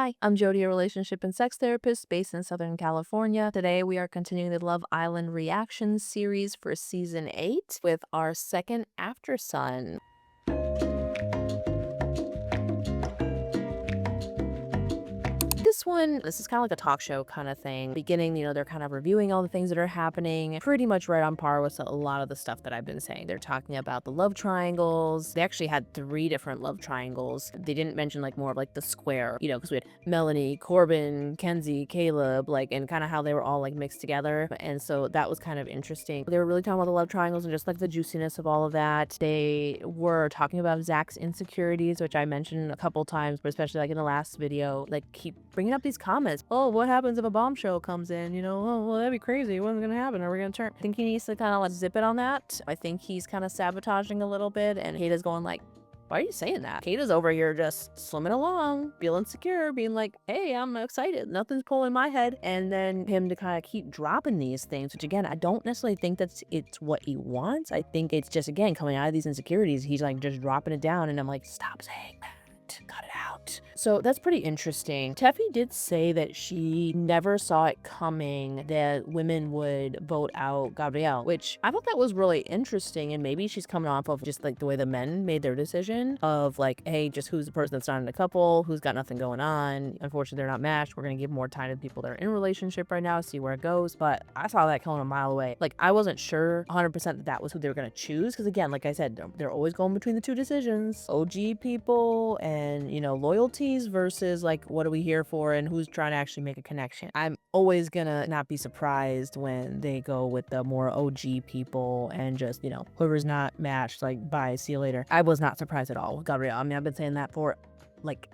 Hi, I'm Jodie, a relationship and sex therapist based in Southern California. Today, we are continuing the Love Island reaction series for season 8 with our second after sun. This is kind of like a talk show kind of thing. Beginning, they're kind of reviewing all the things that are happening, pretty much right on par with a lot of the stuff that I've been saying. They're talking about the love triangles. They actually had 3 different love triangles. They didn't mention like more of like the square, because we had Melanie, Corbin, Kenzie, Caleb, and kind of how they were all like mixed together. And so that was kind of interesting. They were really talking about the love triangles and just like the juiciness of all of that. They were talking about Zach's insecurities, which I mentioned a couple times, but especially like in the last video, like keep bringing up these comments. Oh, what happens if a bombshell comes in? Oh, well, that'd be crazy. What's gonna happen? Are we gonna turn? I think he needs to kind of like zip it on that. I think he's kind of sabotaging a little bit, and Kayda's going like, why are you saying that? Kayda's over here just swimming along, feeling secure, being like, hey, I'm excited. Nothing's pulling my head. And then him to kind of keep dropping these things, which again, I don't necessarily think it's what he wants. I think it's just, again, coming out of these insecurities. He's like just dropping it down. And I'm like, stop saying that. Cut it out. So that's pretty interesting. Teffy did say that she never saw it coming that women would vote out Gabriel, which I thought that was really interesting. And maybe she's coming off of just like the way the men made their decision of like, hey, just who's the person that's not in a couple, who's got nothing going on. Unfortunately, they're not matched. We're going to give more time to people that are in a relationship right now, see where it goes. But I saw that coming a mile away. Like, I wasn't sure 100% that was who they were going to choose. Because again, like I said, they're always going between the 2 decisions, OG people and loyalties versus like what are we here for and who's trying to actually make a connection. I'm always gonna not be surprised when they go with the more OG people and just whoever's not matched, like, bye, see you later. I was not surprised at all with Gabriel. I mean, I've been saying that for like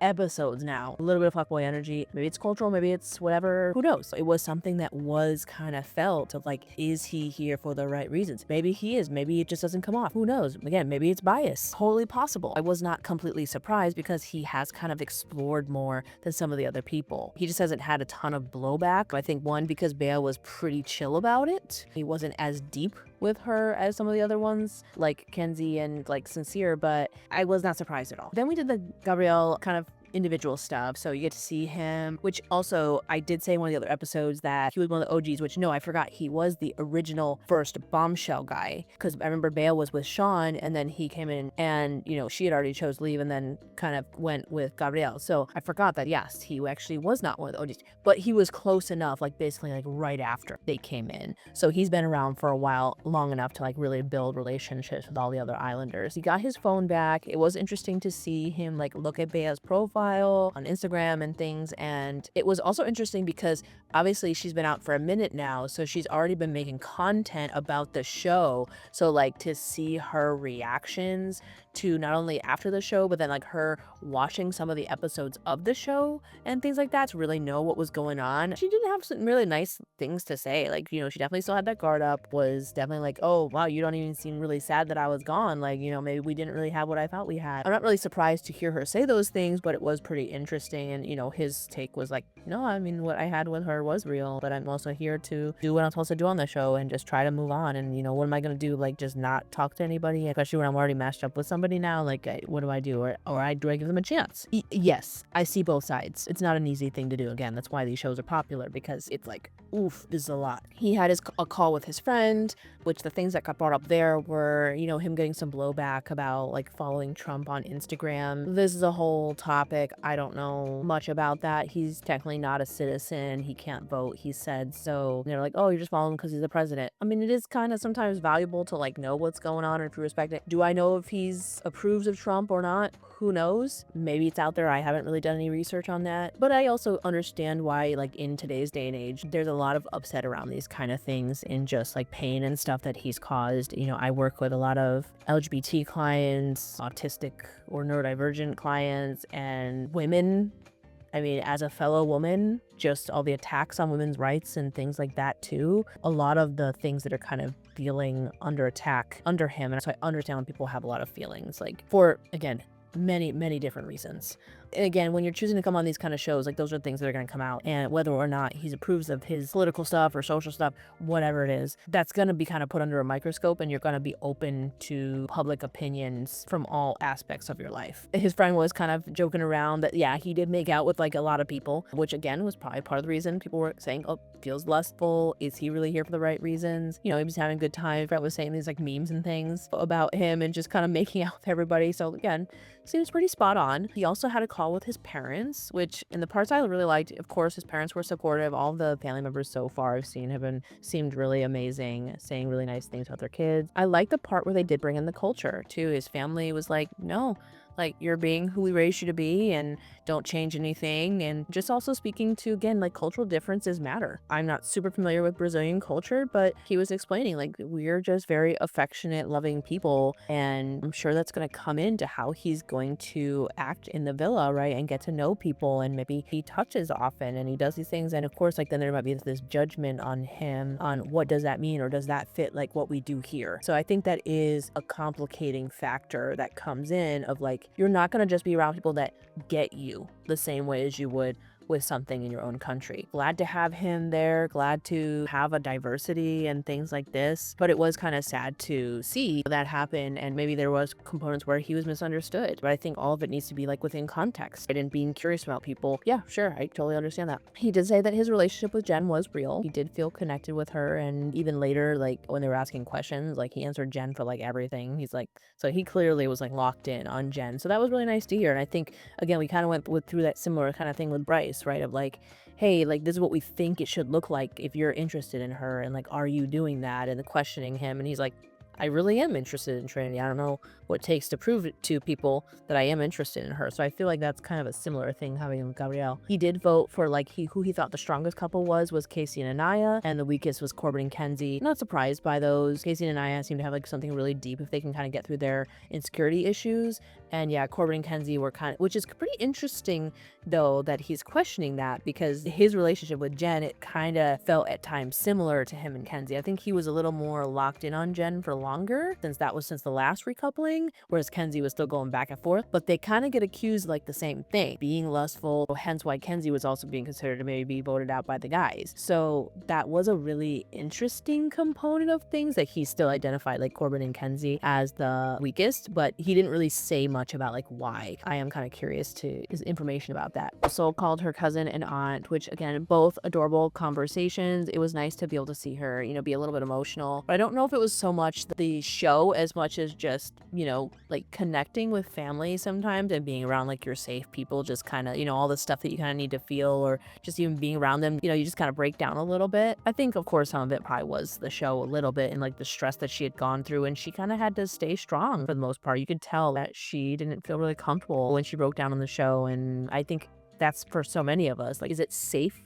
episodes now. A little bit of fuckboy energy. Maybe it's cultural, maybe it's whatever, who knows. It was something that was kind of felt of like, is he here for the right reasons? Maybe he is, maybe it just doesn't come off, who knows. Again, maybe it's bias, totally possible. I was not completely surprised because he has kind of explored more than some of the other people. He just hasn't had a ton of blowback. I think one, because Bea was pretty chill about it. He wasn't as deep with her as some of the other ones, like Kenzie and like Sincere, but I was not surprised at all. Then we did the Gabriel kind of individual stuff, so you get to see him, which also I did say in one of the other episodes that he was one of the OGs, which no, I forgot, he was the original first bombshell guy, because I remember Bale was with Sean and then he came in and she had already chose to leave and then kind of went with Gabriel. So I forgot that yes, he actually was not one of the OGs, but he was close enough, like basically like right after they came in. So he's been around for a while, long enough to like really build relationships with all the other Islanders. He got his phone back. It was interesting to see him like look at Bea's profile on Instagram and things, and it was also interesting because obviously she's been out for a minute now, so she's already been making content about the show. So like to see her reactions to not only after the show, but then like her watching some of the episodes of the show and things like that to really know what was going on. She did have some really nice things to say. Like, she definitely still had that guard up, was definitely like, oh wow, you don't even seem really sad that I was gone. Like, maybe we didn't really have what I thought we had. I'm not really surprised to hear her say those things, but it was pretty interesting. And, his take was like, no, I mean, what I had with her was real, but I'm also here to do what I'm supposed to do on the show and just try to move on. And, what am I going to do? Like, just not talk to anybody, especially when I'm already matched up with somebody now? Like, what do I do? Or do I give them a chance? Yes, I see both sides. It's not an easy thing to do. Again, that's why these shows are popular, because it's like, oof, this is a lot. He had a call with his friend, which the things that got brought up there were, him getting some blowback about like following Trump on Instagram. This is a whole topic. I don't know much about that. He's technically not a citizen. He can't vote, he said. So they're like, oh, you're just following him because he's the president. I mean, it is kind of sometimes valuable to like know what's going on, or if you respect it. Do I know if he's approves of Trump or not? Who knows? Maybe it's out there. I haven't really done any research on that. But I also understand why, like, in today's day and age, there's a lot of upset around these kind of things and just like pain and stuff that he's caused. I work with a lot of LGBT clients, autistic or neurodivergent clients, and women. I mean, as a fellow woman, just all the attacks on women's rights and things like that too. A lot of the things that are kind of feeling under attack under him. And so I understand when people have a lot of feelings, like, for, again, many different reasons. again, when you're choosing to come on these kind of shows, like those are things that are going to come out, and whether or not he approves of his political stuff or social stuff, whatever it is, that's going to be kind of put under a microscope, and you're going to be open to public opinions from all aspects of your life. His friend was kind of joking around that, yeah, he did make out with like a lot of people, which again was probably part of the reason people were saying, oh, feels lustful. Is he really here for the right reasons? You know, he was having a good time. Brett was saying these like memes and things about him and just kind of making out with everybody. So again, seems pretty spot on. He also had a call with his parents, which in the parts I really liked, of course, his parents were supportive. All the family members so far I've seen have seemed really amazing, saying really nice things about their kids. I like the part where they did bring in the culture too. His family was like, no, like you're being who we raised you to be and don't change anything. And just also speaking to, again, like cultural differences matter. I'm not super familiar with Brazilian culture, but he was explaining like we're just very affectionate, loving people. And I'm sure that's going to come into how he's going to act in the villa, right? And get to know people. And maybe he touches often and he does these things. And of course, like then there might be this judgment on him on what does that mean or does that fit like what we do here? So I think that is a complicating factor that comes in of like, you're not going to just be around people that get you the same way as you would with something in your own country. Glad to have him there, glad to have a diversity and things like this, but it was kind of sad to see that happen, and maybe there was components where he was misunderstood, but I think all of it needs to be like within context, right? And being curious about people. Yeah, sure, I totally understand that. He did say that his relationship with Jen was real. He did feel connected with her, and even later, like when they were asking questions, like he answered Jen for like everything. He's like, so he clearly was like locked in on Jen, so that was really nice to hear. And I think, again, we kind of went through that similar kind of thing with Bryce, right? Of like, hey, like this is what we think it should look like if you're interested in her, and like, are you doing that? And the questioning him, and he's like, I really am interested in Trinity. I don't know what it takes to prove it to people that I am interested in her. So I feel like that's kind of a similar thing having with Gabriel. He did vote for like who he thought the strongest couple was Casey and Anaya, and the weakest was Corbin and Kenzie. Not surprised by those. Casey and Anaya seem to have like something really deep if they can kind of get through their insecurity issues. And yeah, Corbin and Kenzie were kind of, which is pretty interesting though that he's questioning that, because his relationship with Jen, it kind of felt at times similar to him and Kenzie. I think he was a little more locked in on Jen for longer since the last recoupling, whereas Kenzie was still going back and forth, but they kind of get accused like the same thing, being lustful, hence why Kenzie was also being considered to maybe be voted out by the guys. So that was a really interesting component of things that he still identified like Corbin and Kenzie as the weakest, but he didn't really say much about like why. I am kind of curious to his information about that. Also called her cousin and aunt, which again, both adorable conversations. It was nice to be able to see her, you know, be a little bit emotional, but I don't know if it was so much the show as much as just, you know, like connecting with family sometimes and being around like your safe people, just kind of, you know, all the stuff that you kind of need to feel, or just even being around them, you know, you just kind of break down a little bit. I think of course some of it probably was the show a little bit and like the stress that she had gone through, and she kind of had to stay strong for the most part. You could tell that she didn't feel really comfortable when she broke down on the show, and I think that's for so many of us. Like, is it safe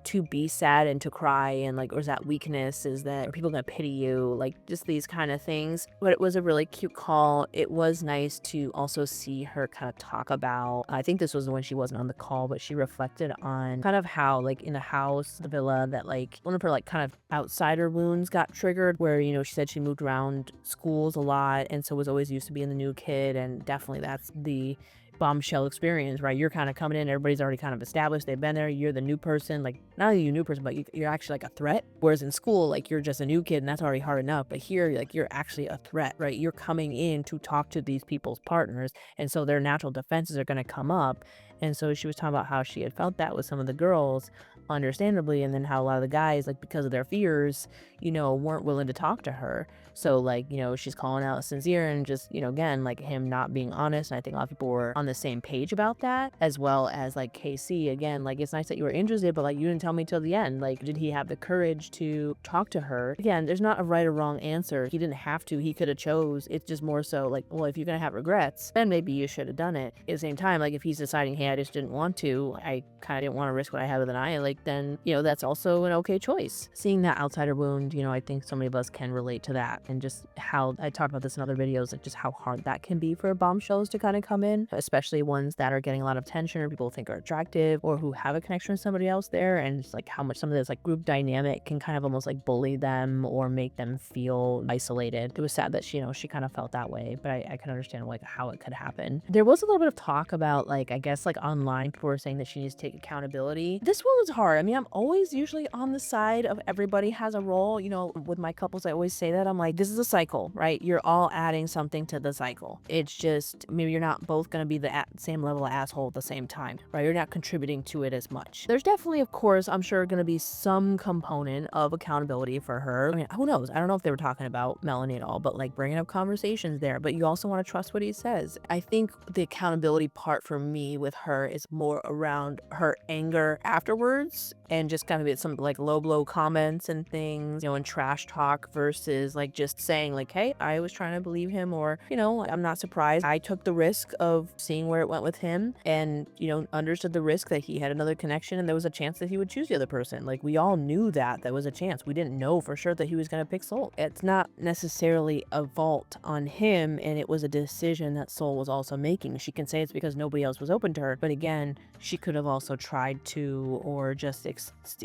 to be sad and to cry, and like, or is that weakness? Are people gonna pity you? Like just these kind of things. But it was a really cute call. It was nice to also see her kind of talk about, I think this was when she wasn't on the call, but she reflected on kind of how like in the house, the villa, that like one of her like kind of outsider wounds got triggered, where, you know, she said she moved around schools a lot and so was always used to being the new kid, and definitely that's the bombshell experience, right? You're kind of coming in, everybody's already kind of established, they've been there, you're the new person, like not only you new person, but you're actually like a threat. Whereas in school, like you're just a new kid and that's already hard enough, but here like you're actually a threat, right? You're coming in to talk to these people's partners, and so their natural defenses are going to come up. And so she was talking about how she had felt that with some of the girls, understandably, and then how a lot of the guys, like because of their fears, you know, weren't willing to talk to her. So like, you know, she's calling out Sincere and just, you know, again, like him not being honest. And I think a lot of people were on the same page about that, as well as like KC, again, like it's nice that you were interested, but like you didn't tell me till the end. Like, did he have the courage to talk to her? Again, there's not a right or wrong answer. He didn't have to, he could have chose. It's just more so like, well, if you're gonna have regrets, then maybe you should have done it. At the same time, like if he's deciding, hey, I just didn't want to, I kind of didn't want to risk what I had with Anaya, like then, that's also an okay choice. Seeing that outsider wound, I think so many of us can relate to that, and just how I talked about this in other videos, like just how hard that can be for bombshells to kind of come in, especially ones that are getting a lot of attention or people think are attractive or who have a connection with somebody else there, and it's like how much some of this like group dynamic can kind of almost like bully them or make them feel isolated. It was sad that she kind of felt that way, but I can understand like how it could happen. There was a little bit of talk about like, I guess like online people were saying that she needs to take accountability. This one was hard. I mean, I'm always usually on the side of everybody has a role. With my couples, I always say that. I'm like, this is a cycle, right? You're all adding something to the cycle. It's just maybe you're not both going to be the same level of asshole at the same time, right? You're not contributing to it as much. There's definitely, of course, I'm sure going to be some component of accountability for her. I mean, who knows? I don't know if they were talking about Melanie at all, but like bringing up conversations there, but you also want to trust what he says. I think the accountability part for me with her is more around her anger afterwards and just kind of some like low blow comments and things, and trash talk versus like just saying like, hey, I was trying to believe him, or, I'm not surprised. I took the risk of seeing where it went with him and, understood the risk that he had another connection and there was a chance that he would choose the other person. Like we all knew that was a chance. We didn't know for sure that he was going to pick Soul. It's not necessarily a fault on him, and it was a decision that Soul was also making. She can say it's because nobody else was open to her, but again, she could have also tried to, or just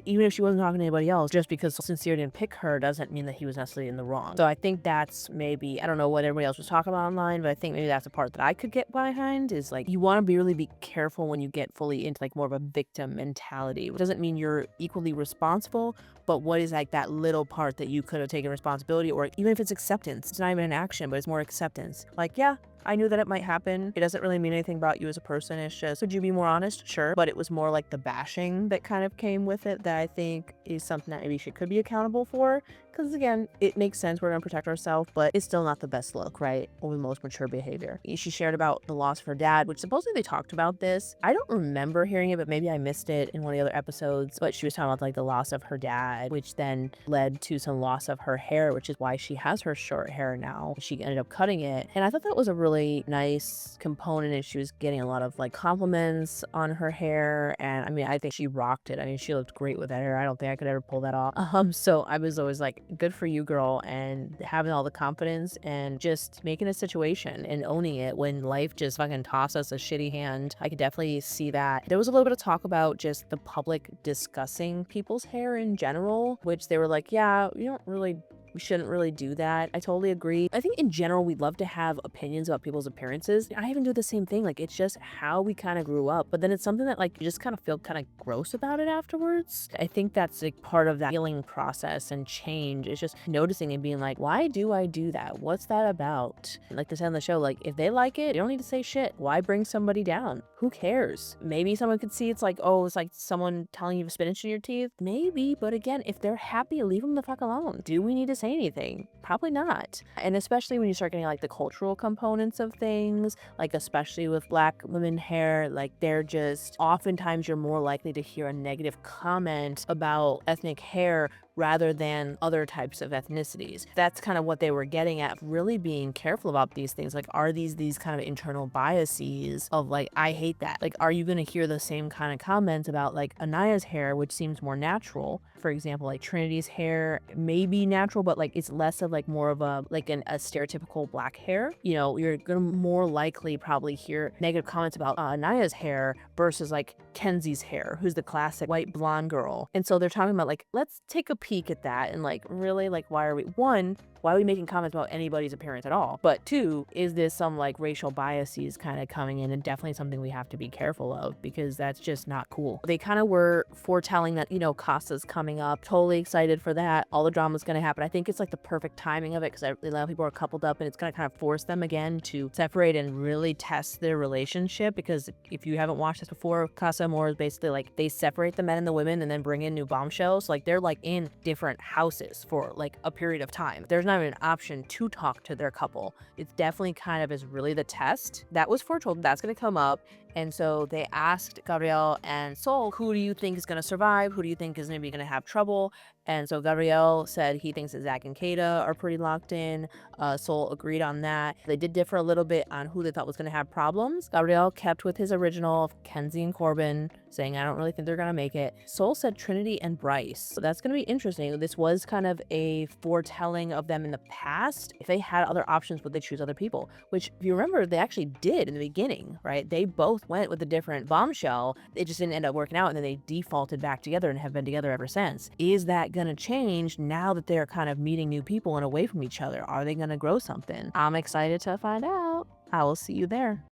even if she wasn't talking to anybody else, just because Sincere didn't pick her doesn't mean that he was necessarily in the wrong. So I think that's maybe, I don't know what everybody else was talking about online, but I think maybe that's a part that I could get behind, is like you want to really be careful when you get fully into like more of a victim mentality. It doesn't mean you're equally responsible, but what is like that little part that you could have taken responsibility, or even if it's acceptance, it's not even an action, but it's more acceptance. Like, yeah, I knew that it might happen. It doesn't really mean anything about you as a person. It's just, could you be more honest? Sure. But it was more like the bashing that kind of came with it that I think is something that maybe she could be accountable for. Because again, it makes sense. We're going to protect ourselves, but it's still not the best look, right? Or the most mature behavior. She shared about the loss of her dad, which supposedly they talked about this. I don't remember hearing it, but maybe I missed it in one of the other episodes. But she was talking about like the loss of her dad, which then led to some loss of her hair, which is why she has her short hair now. She ended up cutting it. And I thought that was a really nice component, and she was getting a lot of like compliments on her hair. And I mean, I think she rocked it. I mean, she looked great with that hair. I don't think I could ever pull that off. So I was always like, good for you, girl, and having all the confidence and just making a situation and owning it when life just fucking tosses us a shitty hand. I could definitely see that. There was a little bit of talk about just the public discussing people's hair in general, which they were like, yeah, we shouldn't really do that. I totally agree. I think in general, we'd love to have opinions about people's appearances. I even do the same thing. Like, it's just how we kind of grew up. But then it's something that like you just kind of feel kind of gross about it afterwards. I think that's like part of that healing process and change. It's just noticing and being like, why do I do that? What's that about? Like they said on the show, like if they like it, you don't need to say shit. Why bring somebody down? Who cares? Maybe someone could see it's like, oh, it's like someone telling you to spinach in your teeth. Maybe, but again, if they're happy, leave them the fuck alone. Do we need to say anything? Probably not. And especially when you start getting like the cultural components of things, like especially with Black women hair, like they're just oftentimes you're more likely to hear a negative comment about ethnic hair rather than other types of ethnicities. That's kind of what they were getting at, really being careful about these things. Like, are these kind of internal biases of like, I hate that. Like, are you going to hear the same kind of comments about like Anaya's hair, which seems more natural? For example, like Trinity's hair may be natural, but like it's less of like more of a stereotypical Black hair. You're gonna more likely probably hear negative comments about Anaya's hair versus like Kenzie's hair, who's the classic white blonde girl. And so they're talking about like, let's take a peek at that and like really like, why are we making comments about anybody's appearance at all? But two, is this some like racial biases kind of coming in, and definitely something we have to be careful of because that's just not cool. They kind of were foretelling that, Casa's coming up. Totally excited for that. All the drama's going to happen. I think it's like the perfect timing of it because a lot of people are coupled up, and it's going to kind of force them again to separate and really test their relationship, because if you haven't watched this before, Casa Amor is basically like they separate the men and the women and then bring in new bombshells. Like they're like in different houses for like a period of time. There's not even an option to talk to their couple. It's definitely kind of is really the test that was foretold that's going to come up. And so they asked Gabriel and Sol, who do you think is going to survive? Who do you think is maybe going to have trouble? And so Gabriel said he thinks that Zach and Kayda are pretty locked in. Sol agreed on that. They did differ a little bit on who they thought was going to have problems. Gabriel kept with his original of Kenzie and Corbin, saying, I don't really think they're going to make it. Sol said Trinity and Bryce. So that's going to be interesting. This was kind of a foretelling of them in the past. If they had other options, would they choose other people? Which, if you remember, they actually did in the beginning, right? They both went with a different bombshell. It just didn't end up working out, and then they defaulted back together and have been together ever since. Is that going to change now that they're kind of meeting new people and away from each other? Are they going to grow something? I'm excited to find out. I will see you there.